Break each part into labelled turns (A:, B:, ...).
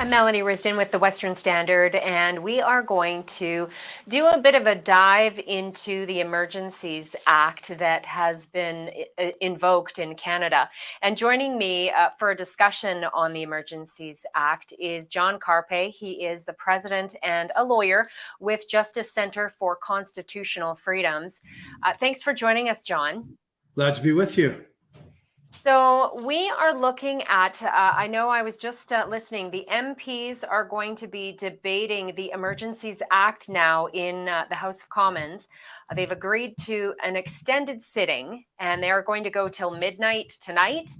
A: I'm Melanie Risden with the Western Standard, and we are going to do a bit of a dive into the Emergencies Act that has been invoked in Canada. And joining me for a discussion on the Emergencies Act is John Carpe. He is the president and a lawyer with Justice Center for Constitutional Freedoms. Thanks for joining us, John.
B: Glad to be with you.
A: So we are looking at, I know I was just listening, the MPs are going to be debating the Emergencies Act now in the House of Commons. They've agreed to an extended sitting, and they are going to go till midnight tonight.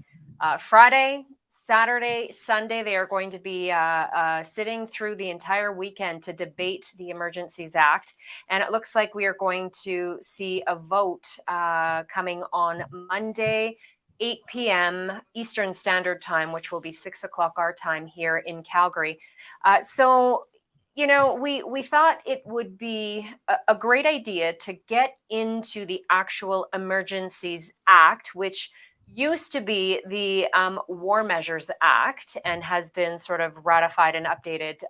A: Friday, Saturday, Sunday, they are going to be sitting through the entire weekend to debate the Emergencies Act. And it looks like we are going to see a vote coming on Monday, 8 p.m. Eastern Standard Time, which will be 6 o'clock our time here in Calgary. So, you know, we thought it would be a great idea to get into the actual Emergencies Act, which used to be the War Measures Act and has been sort of ratified and updated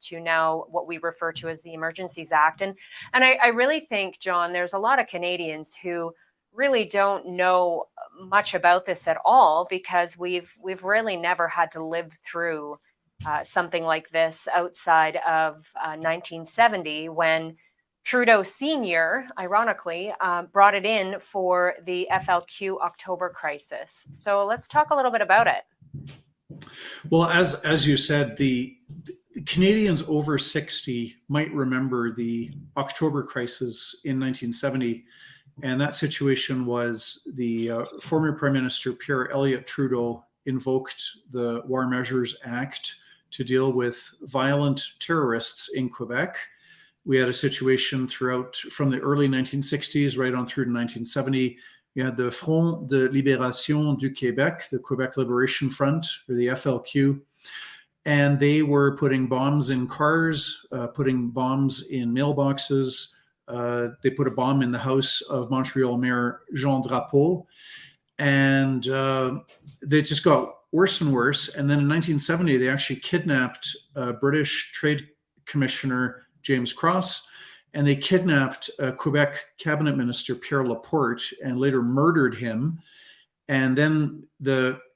A: to now what we refer to as the Emergencies Act. And I really think, John, there's a lot of Canadians who really don't know much about this at all, because we've really never had to live through something like this outside of 1970, when Trudeau Sr., ironically, brought it in for the FLQ October crisis. So let's talk a little bit about it.
B: Well, as you said, the Canadians over 60 might remember the October crisis in 1970. And that situation was the former Prime Minister Pierre Elliott Trudeau invoked the War Measures Act to deal with violent terrorists in Quebec. We had a situation throughout from the early 1960s right on through to 1970. You had the Front de Libération du Québec, the Quebec Liberation Front, or the FLQ, and they were putting bombs in cars, putting bombs in mailboxes. They put a bomb in the house of Montreal Mayor Jean Drapeau, and they just got worse and worse. And then in 1970, they actually kidnapped British Trade Commissioner James Cross, and they kidnapped Quebec Cabinet Minister Pierre Laporte and later murdered him. And then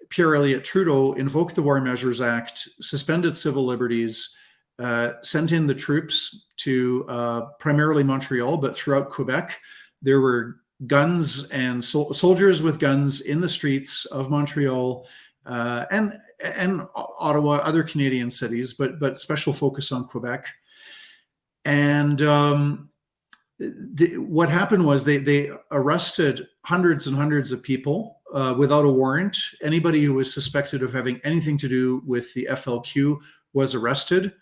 B: Pierre Elliott Trudeau invoked the War Measures Act, suspended civil liberties, sent in the troops to primarily Montreal, but throughout Quebec. There were guns and soldiers with guns in the streets of Montreal and Ottawa, other Canadian cities, but special focus on Quebec. And what happened was they arrested hundreds and hundreds of people without a warrant. Anybody who was suspected of having anything to do with the FLQ was arrested.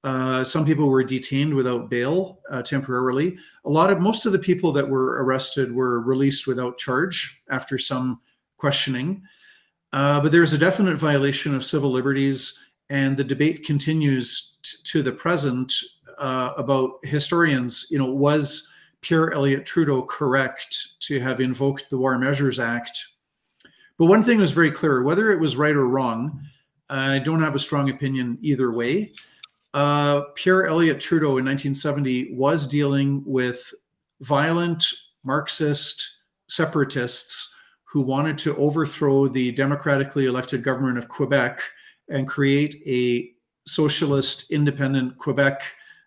B: Some people were detained without bail temporarily. Most of the people that were arrested were released without charge after some questioning. But there's a definite violation of civil liberties, and the debate continues to the present about historians. You know, was Pierre Elliott Trudeau correct to have invoked the War Measures Act? But one thing was very clear: whether it was right or wrong, I don't have a strong opinion either way. Pierre Elliott Trudeau in 1970 was dealing with violent Marxist separatists who wanted to overthrow the democratically elected government of Quebec and create a socialist independent Quebec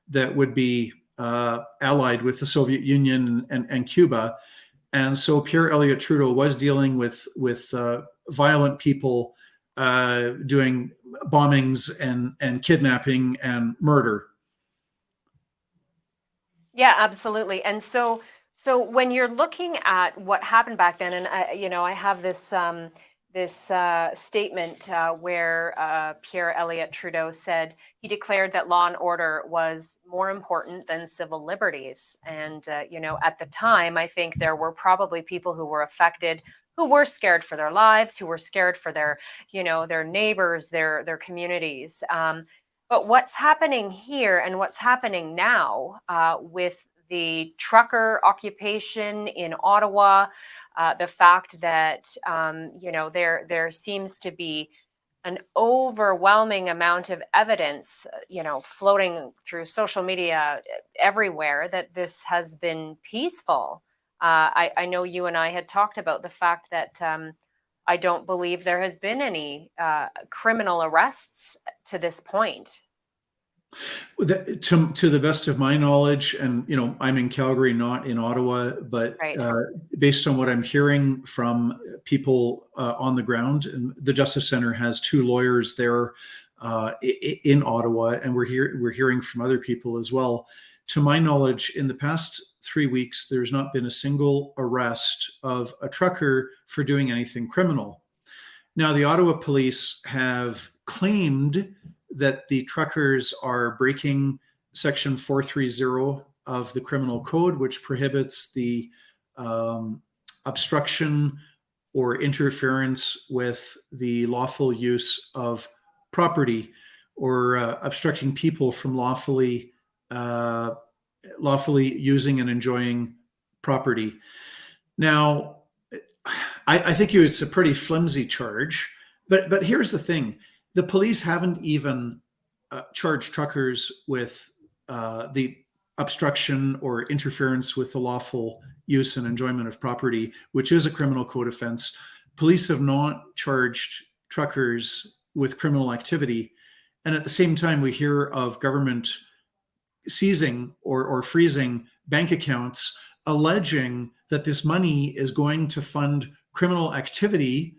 B: that would be allied with the Soviet Union and Cuba. And so Pierre Elliott Trudeau was dealing with violent people doing bombings and kidnapping and murder.
A: Yeah, absolutely. And so when you're looking at what happened back then, and I have this statement where Pierre Elliott Trudeau said he declared that law and order was more important than civil liberties. And at the time, I think there were probably people who were affected, who were scared for their lives, who were scared for their neighbors, their communities. But what's happening here and what's happening now with the trucker occupation in Ottawa, the fact that there seems to be an overwhelming amount of evidence, floating through social media everywhere that this has been peaceful. I know you and I had talked about the fact that I don't believe there has been any criminal arrests to this point.
B: To the best of my knowledge, and I'm in Calgary, not in Ottawa, but
A: Right.
B: based on what I'm hearing from people on the ground, and the Justice Center has 2 lawyers there in Ottawa, and we're hearing from other people as well. To my knowledge, in the past 3 weeks, there's not been a single arrest of a trucker for doing anything criminal. Now, the Ottawa police have claimed that the truckers are breaking Section 430 of the Criminal Code, which prohibits the obstruction or interference with the lawful use of property, or obstructing people from lawfully using and enjoying property. Now, I think it's a pretty flimsy charge, but here's the thing: the police haven't even charged truckers with the obstruction or interference with the lawful use and enjoyment of property, which is a criminal code offense. Police have not charged truckers with criminal activity, and at the same time, we hear of government seizing or freezing bank accounts, alleging that this money is going to fund criminal activity.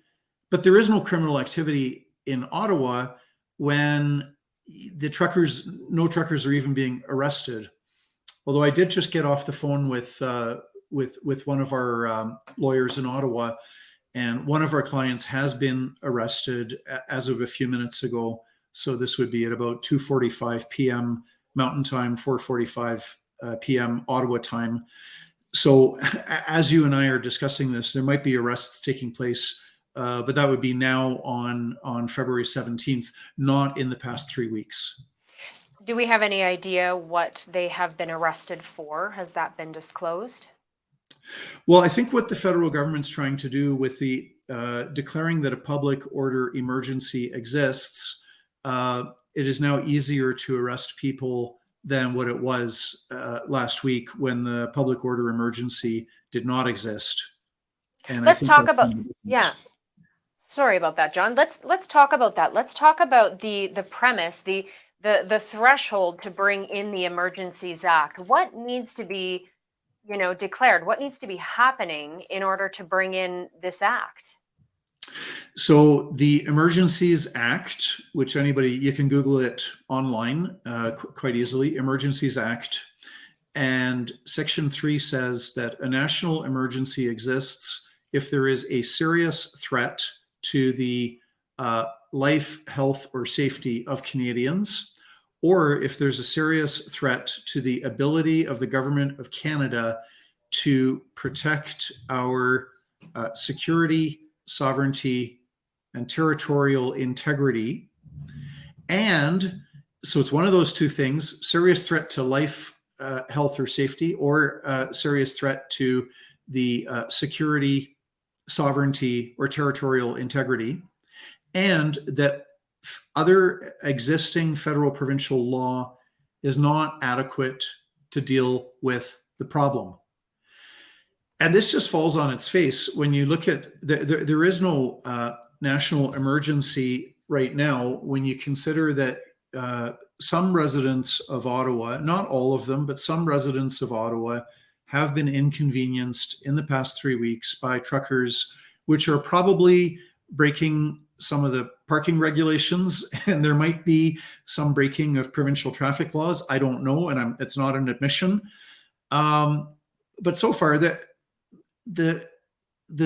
B: But there is no criminal activity in Ottawa when no truckers are even being arrested. Although I did just get off the phone with one of our lawyers in Ottawa, and one of our clients has been arrested as of a few minutes ago. So this would be at about 2:45 p.m. Mountain Time, 4:45 p.m. Ottawa time. So as you and I are discussing this, there might be arrests taking place, but that would be now on February 17th, not in the past 3 weeks.
A: Do we have any idea what they have been arrested for? Has that been disclosed?
B: Well, I think what the federal government's trying to do with the declaring that a public order emergency exists, it is now easier to arrest people than what it was last week when the public order emergency did not exist. And
A: Let's talk about, yeah. Sorry about that, John. Let's talk about that. Let's talk about the premise, the threshold to bring in the Emergencies Act. What needs to be, declared? What needs to be happening in order to bring in this act?
B: So the Emergencies Act, which you can Google it online quite easily, Emergencies Act. And Section 3 says that a national emergency exists if there is a serious threat to the life, health, or safety of Canadians, or if there's a serious threat to the ability of the government of Canada to protect our security, sovereignty, and territorial integrity. And so it's one of those two things: serious threat to life, health, or safety, or serious threat to the security, sovereignty, or territorial integrity. And that other existing federal provincial law is not adequate to deal with the problem. And this just falls on its face when you look at there is no national emergency right now, when you consider that some residents of Ottawa, not all of them, but some residents of Ottawa have been inconvenienced in the past 3 weeks by truckers, which are probably breaking some of the parking regulations, and there might be some breaking of provincial traffic laws. I don't know, and it's not an admission. But so far, the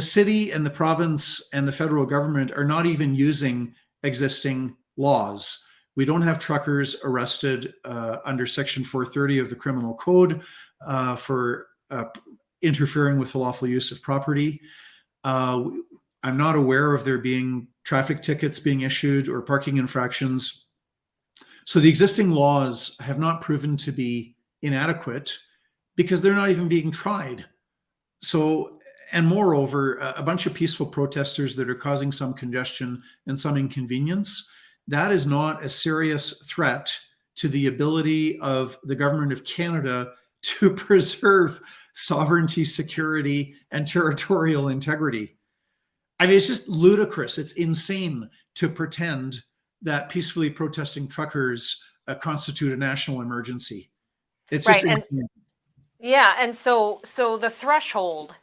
B: city and the province and the federal government are not even using existing laws. We don't have truckers arrested under Section 430 of the Criminal Code for interfering with the lawful use of property. I'm not aware of there being traffic tickets being issued or parking infractions. So the existing laws have not proven to be inadequate because they're not even being tried. So and moreover, a bunch of peaceful protesters that are causing some congestion and some inconvenience, that is not a serious threat to the ability of the government of Canada to preserve sovereignty, security, and territorial integrity. I mean, it's just ludicrous. It's insane to pretend that peacefully protesting truckers constitute a national emergency. It's just
A: Right. And
B: insane.
A: yeah, and so the threshold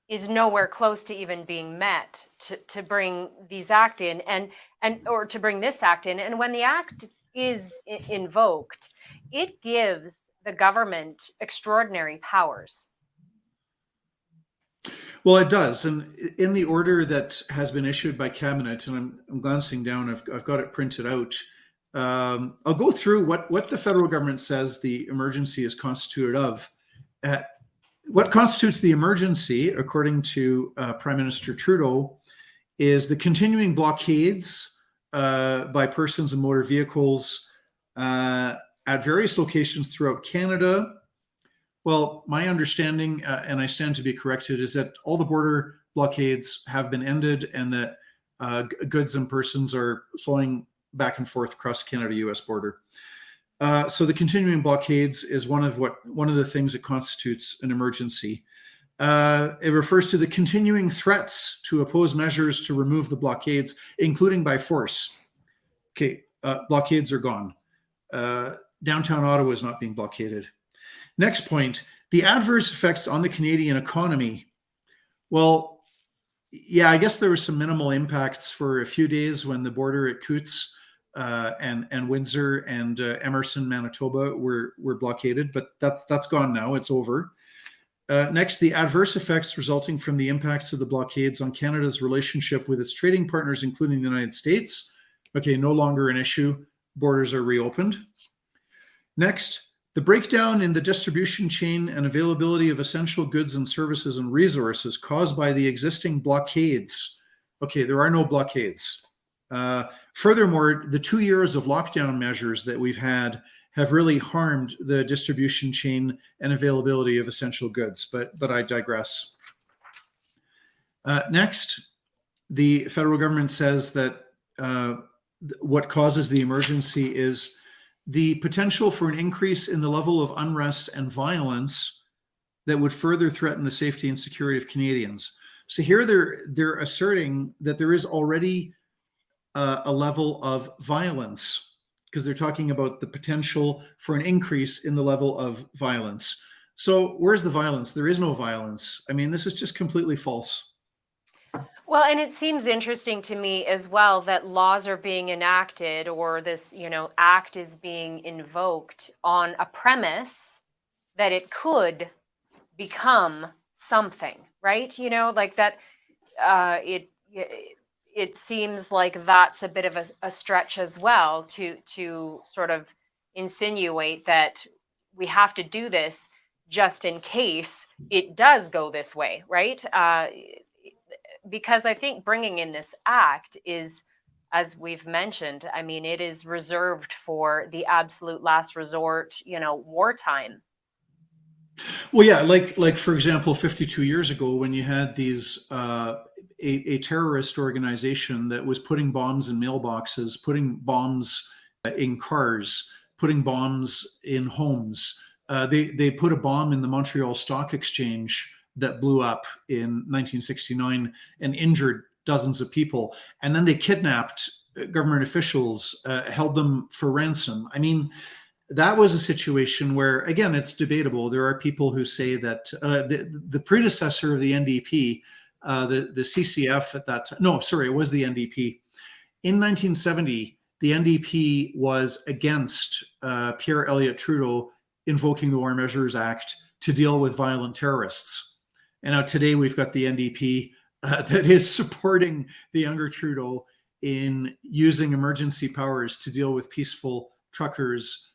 A: is nowhere close to even being met to bring these act in and or to bring this act in. And when the act is invoked, it gives the government extraordinary powers.
B: Well, it does. And in the order that has been issued by Cabinet, and I'm glancing down, I've got it printed out. I'll go through what the federal government says the emergency is constituted of. What constitutes the emergency, according to Prime Minister Trudeau, is the continuing blockades by persons and motor vehicles at various locations throughout Canada. Well, my understanding, and I stand to be corrected, is that all the border blockades have been ended and that goods and persons are flowing back and forth across the Canada-US border. So the continuing blockades is one of the things that constitutes an emergency. It refers to the continuing threats to oppose measures to remove the blockades, including by force. Okay, blockades are gone. Downtown Ottawa is not being blockaded. Next point, the adverse effects on the Canadian economy. Well, yeah, I guess there were some minimal impacts for a few days when the border at Coutts and Windsor and Emerson, Manitoba were blockaded, but that's gone now. It's over. Next, the adverse effects resulting from the impacts of the blockades on Canada's relationship with its trading partners, including the United States. Okay, no longer an issue. Borders are reopened. Next, the breakdown in the distribution chain and availability of essential goods and services and resources caused by the existing blockades. Okay, there are no blockades. Furthermore, the 2 years of lockdown measures that we've had have really harmed the distribution chain and availability of essential goods, but I digress. Next, the federal government says that what causes the emergency is the potential for an increase in the level of unrest and violence that would further threaten the safety and security of Canadians. So here they're asserting that there is already a level of violence, because they're talking about the potential for an increase in the level of violence. So where's the violence? There is no violence. I mean, this is just completely false.
A: Well, and it seems interesting to me as well that laws are being enacted or this, act is being invoked on a premise that it could become something, right? Like that it seems like that's a bit of a stretch as well to sort of insinuate that we have to do this just in case it does go this way, right? Because I think bringing in this act is, as we've mentioned, I mean, it is reserved for the absolute last resort, wartime.
B: Well, yeah, like for example, 52 years ago, when you had these a terrorist organization that was putting bombs in mailboxes, putting bombs in cars, putting bombs in homes. They put a bomb in the Montreal Stock Exchange that blew up in 1969 and injured dozens of people. And then they kidnapped government officials, held them for ransom. I mean, that was a situation where, again, it's debatable. There are people who say that the predecessor of the NDP, the CCF at that time, no, sorry, it was the NDP. In 1970, the NDP was against Pierre Elliott Trudeau invoking the War Measures Act to deal with violent terrorists. And now today we've got the NDP that is supporting the younger Trudeau in using emergency powers to deal with peaceful truckers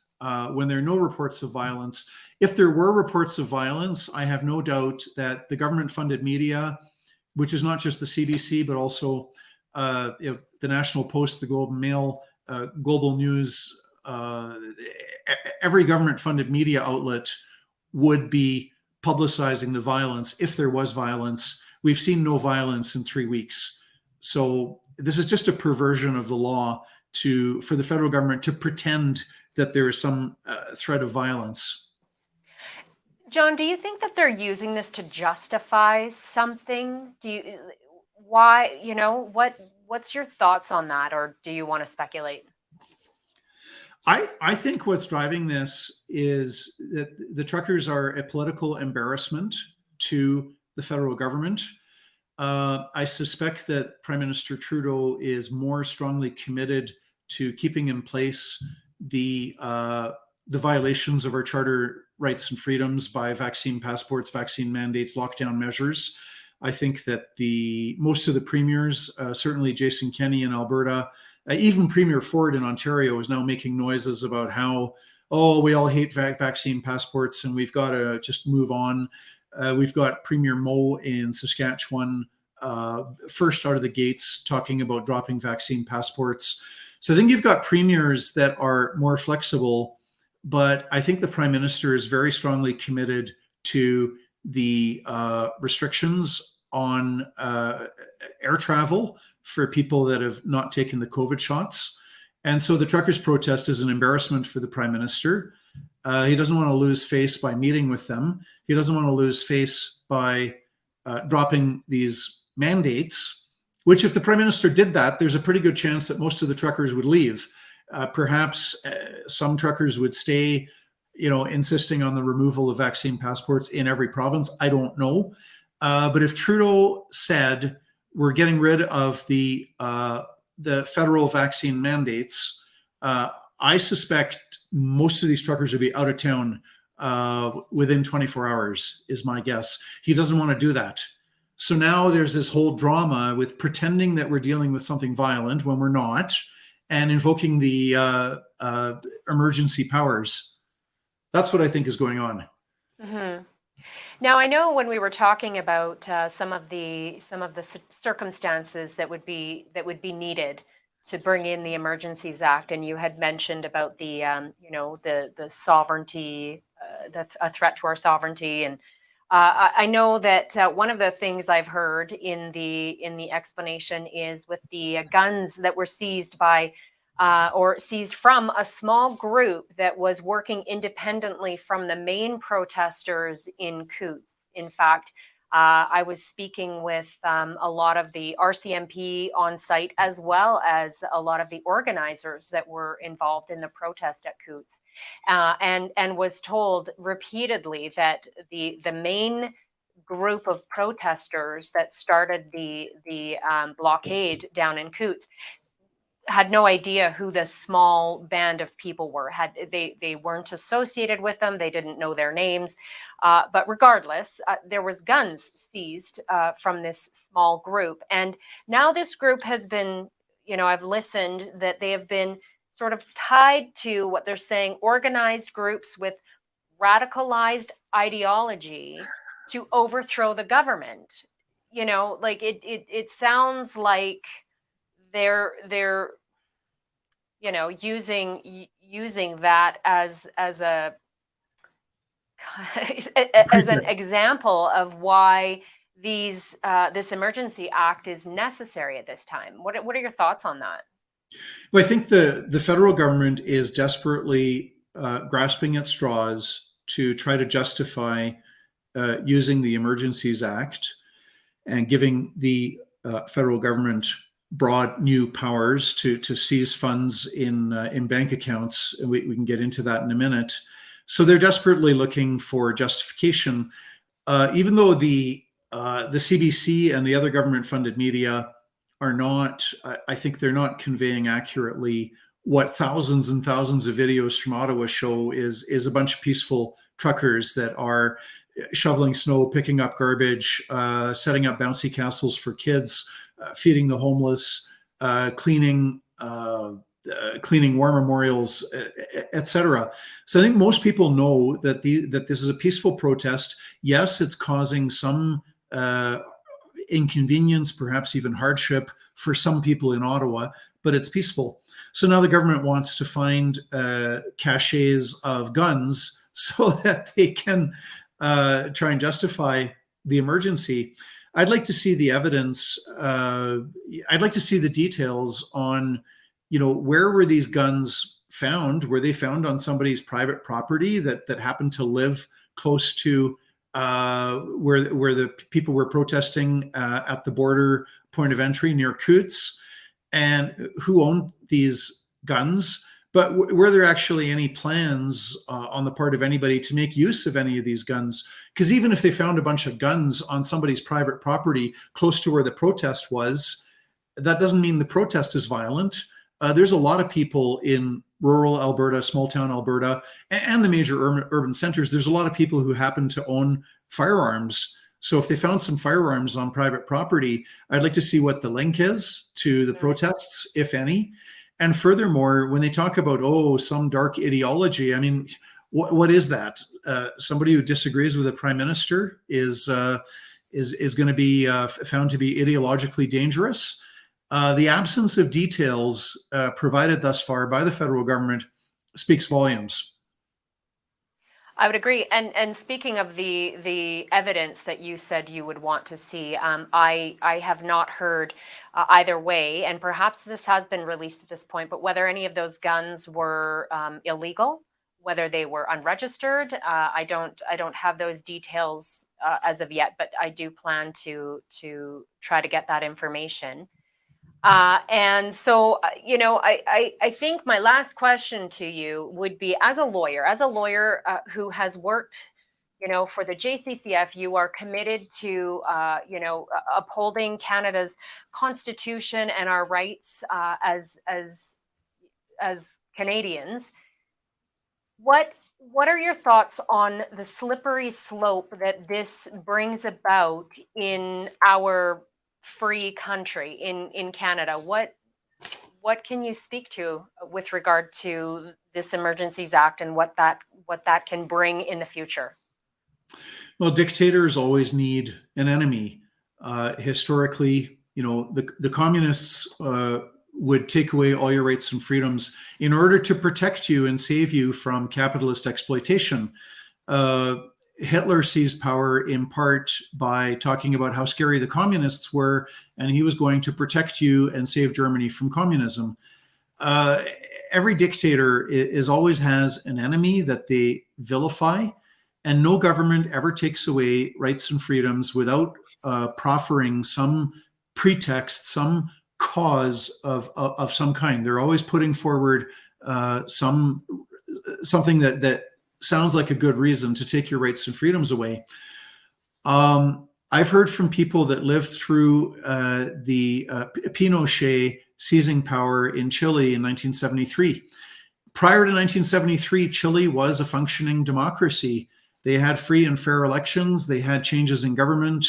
B: when there are no reports of violence. If there were reports of violence, I have no doubt that the government-funded media, which is not just the CBC, but also the National Post, the Globe and Mail, Global News, every government-funded media outlet would be publicizing the violence, if there was violence. We've seen no violence in 3 weeks. So this is just a perversion of the law for the federal government to pretend that there is some threat of violence.
A: John, do you think that they're using this to justify something? Why, what's your thoughts on that, or do you want to speculate?
B: I think what's driving this is that the truckers are a political embarrassment to the federal government. I suspect that Prime Minister Trudeau is more strongly committed to keeping in place the violations of our charter rights and freedoms by vaccine passports, vaccine mandates, lockdown measures. I think that most of the premiers, certainly Jason Kenney in Alberta, even Premier Ford in Ontario, is now making noises about how, we all hate vaccine passports and we've got to just move on. We've got Premier Moe in Saskatchewan first out of the gates talking about dropping vaccine passports. So I think you've got premiers that are more flexible, but I think the Prime Minister is very strongly committed to the restrictions on air travel for people that have not taken the COVID shots. And so the truckers' protest is an embarrassment for the Prime Minister. He doesn't want to lose face by meeting with them. He doesn't want to lose face by dropping these mandates, which if the Prime Minister did that, there's a pretty good chance that most of the truckers would leave. Perhaps some truckers would stay, insisting on the removal of vaccine passports in every province. I don't know. But if Trudeau said, we're getting rid of the federal vaccine mandates, I suspect most of these truckers would be out of town within 24 hours, is my guess. He doesn't want to do that. So now there's this whole drama with pretending that we're dealing with something violent when we're not, and invoking the emergency powers. That's what I think is going on.
A: Mm-hmm. Now, I know when we were talking about some of the circumstances that would be needed to bring in the Emergencies Act, and you had mentioned about the sovereignty, a threat to our sovereignty, and I know that one of the things I've heard in the explanation is with the guns that were seized by or seized from a small group that was working independently from the main protesters in Coutts. In fact, I was speaking with a lot of the RCMP on site, as well as a lot of the organizers that were involved in the protest at Coutts, and was told repeatedly that the main group of protesters that started the blockade down in Coutts had no idea who this small band of people were. They weren't associated with them. They didn't know their names. But regardless, there was guns seized from this small group. And now this group has been, I've listened that they have been sort of tied to what they're saying, organized groups with radicalized ideology to overthrow the government. It sounds like they're using that as an example of why this Emergency Act is necessary at this time. What are your thoughts on that?
B: Well, I think the federal government is desperately grasping at straws to try to justify using the Emergencies Act and giving the federal government broad new powers to seize funds in bank accounts. And we can get into that in a minute. So they're desperately looking for justification, even though the CBC and the other government-funded media are not, I think they're not conveying accurately what thousands and thousands of videos from Ottawa show is a bunch of peaceful truckers that are shoveling snow, picking up garbage, setting up bouncy castles for kids, feeding the homeless, cleaning war memorials, etc. So I think most people know that this is a peaceful protest. Yes, it's causing some inconvenience, perhaps even hardship for some people in Ottawa, but it's peaceful. So now the government wants to find caches of guns so that they can try and justify the emergency. I'd like to see the evidence. I'd like to see the details on, where were these guns found? Were they found on somebody's private property that happened to live close to where the people were protesting at the border point of entry near Coutts? And who owned these guns? But were there actually any plans on the part of anybody to make use of any of these guns? Because even if they found a bunch of guns on somebody's private property close to where the protest was, that doesn't mean the protest is violent. There's a lot of people in rural Alberta, small town Alberta, and the major urban centers. There's a lot of people who happen to own firearms. So if they found some firearms on private property, I'd like to see what the link is to the protests, if any. And furthermore, when they talk about, some dark ideology, I mean, what is that? Somebody who disagrees with the prime minister is going to be found to be ideologically dangerous. The absence of details provided thus far by the federal government speaks volumes.
A: I would agree. And speaking of the evidence that you said you would want to see, I have not heard either way, and perhaps this has been released at this point, but whether any of those guns were illegal, whether they were unregistered, I don't have those details as of yet, but I do plan to try to get that information. And so, I think my last question to you would be, as a lawyer who has worked, for the JCCF, you are committed to, upholding Canada's Constitution and our rights as Canadians. What are your thoughts on the slippery slope that this brings about in our free country in Canada? What can you speak to with regard to this Emergencies Act and what that can bring in the future?
B: Well, dictators always need an enemy. Historically, the communists would take away all your rights and freedoms in order to protect you and save you from capitalist exploitation. Hitler seized power in part by talking about how scary the communists were, and he was going to protect you and save Germany from communism. Every dictator always has an enemy that they vilify, and no government ever takes away rights and freedoms without proffering some pretext, some cause of some kind. They're always putting forward something that sounds like a good reason to take your rights and freedoms away. I've heard from people that lived through the Pinochet seizing power in Chile in 1973. Prior to 1973, Chile was a functioning democracy. They had free and fair elections, they had changes in government,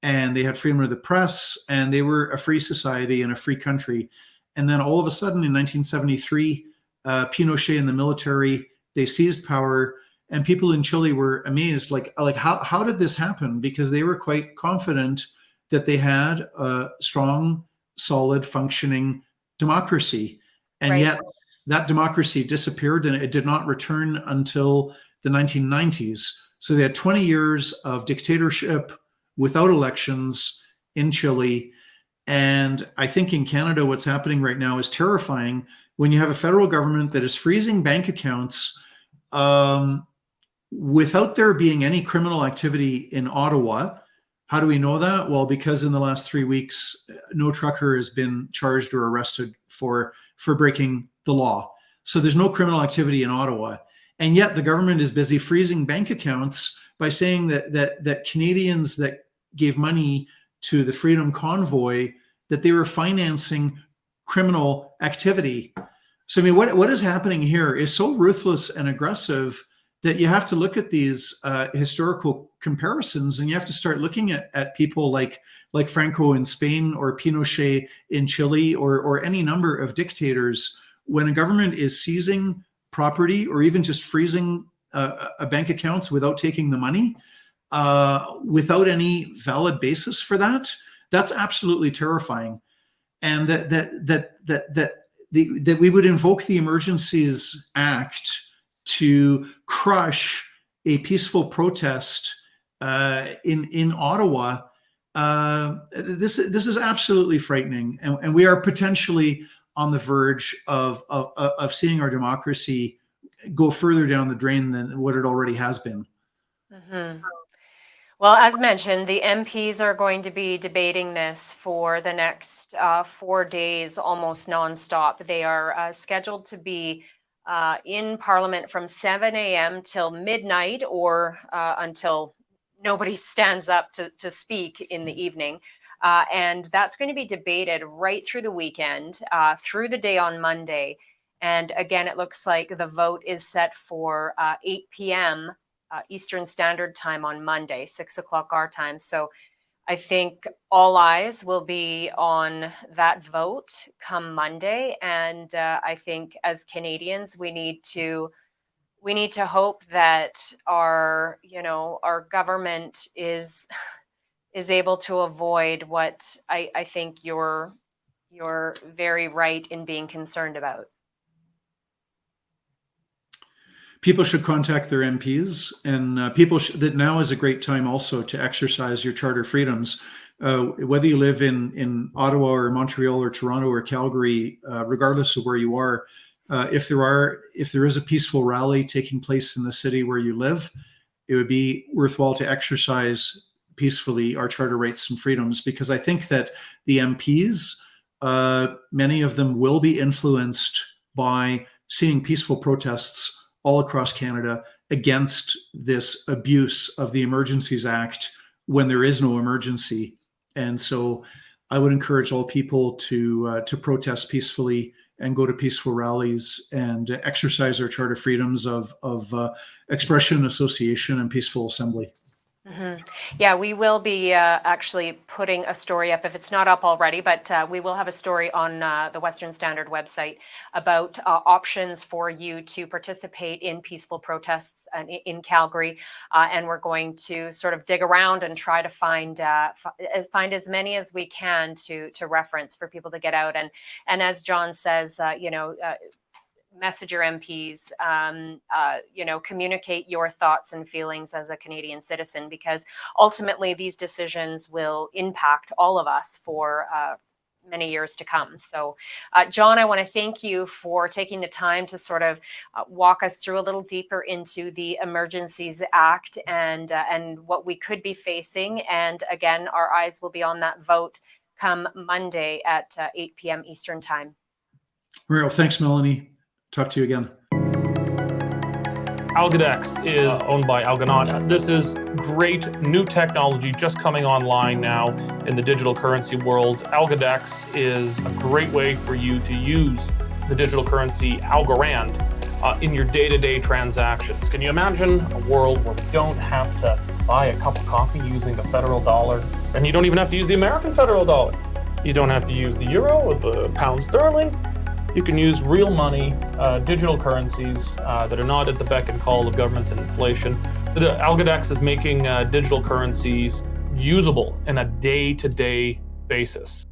B: and they had freedom of the press, and they were a free society and a free country. And then all of a sudden in 1973, Pinochet and the military, they seized power, and people in Chile were amazed, like how did this happen? Because they were quite confident that they had a strong, solid, functioning democracy. And
A: Right.
B: yet that democracy disappeared, and it did not return until the 1990s. So they had 20 years of dictatorship without elections in Chile. And I think in Canada, what's happening right now is terrifying when you have a federal government that is freezing bank accounts without there being any criminal activity in Ottawa. How do we know that? Well, because in the last 3 weeks, no trucker has been charged or arrested for breaking the law. So there's no criminal activity in Ottawa. And yet the government is busy freezing bank accounts by saying that Canadians that gave money to the Freedom Convoy, that they were financing criminal activity. So, I mean, what is happening here is so ruthless and aggressive that you have to look at these historical comparisons, and you have to start looking at people like Franco in Spain or Pinochet in Chile or any number of dictators. When a government is seizing property or even just freezing a bank accounts without taking the money, without any valid basis for that, that's absolutely terrifying. And that we would invoke the Emergencies Act to crush a peaceful protest in Ottawa, this is absolutely frightening, and we are potentially on the verge of seeing our democracy go further down the drain than what it already has been.
A: Mm-hmm. Well, as mentioned, the MPs are going to be debating this for the next 4 days, almost nonstop. They are scheduled to be in Parliament from 7 a.m. till midnight, or until nobody stands up to speak in the evening. And that's going to be debated right through the weekend, through the day on Monday. And again, it looks like the vote is set for 8 p.m. Eastern Standard Time on Monday, 6 o'clock our time. So I think all eyes will be on that vote come Monday. And I think as Canadians, we need to hope that our government is able to avoid what I think you're very right in being concerned about.
B: People should contact their MPs, and that now is a great time also to exercise your charter freedoms. Whether you live in Ottawa or Montreal or Toronto or Calgary, regardless of where you are, if there is a peaceful rally taking place in the city where you live, it would be worthwhile to exercise peacefully our charter rights and freedoms, because I think that the MPs, many of them will be influenced by seeing peaceful protests all across Canada against this abuse of the Emergencies Act when there is no emergency. And so I would encourage all people to protest peacefully and go to peaceful rallies and exercise our charter freedoms of expression, association, and peaceful assembly.
A: Mm-hmm. Yeah, we will be actually putting a story up, if it's not up already, but we will have a story on the Western Standard website about options for you to participate in peaceful protests in Calgary. And we're going to sort of dig around and try to find as many as we can to reference for people to get out. And as John says, message your MPs, communicate your thoughts and feelings as a Canadian citizen, because ultimately these decisions will impact all of us for many years to come. So, John, I want to thank you for taking the time to sort of walk us through a little deeper into the Emergencies Act and what we could be facing. And again, our eyes will be on that vote come Monday at 8 p.m. Eastern Time.
B: Well, thanks, Melanie. Talk to you again.
C: Algodex is owned by Algonaut. This is great new technology just coming online now in the digital currency world. Algodex is a great way for you to use the digital currency Algorand in your day-to-day transactions. Can you imagine a world where we don't have to buy a cup of coffee using the federal dollar? And you don't even have to use the American federal dollar. You don't have to use the euro or the pound sterling. You can use real money, digital currencies that are not at the beck and call of governments and inflation. The Algodex is making digital currencies usable on a day-to-day basis.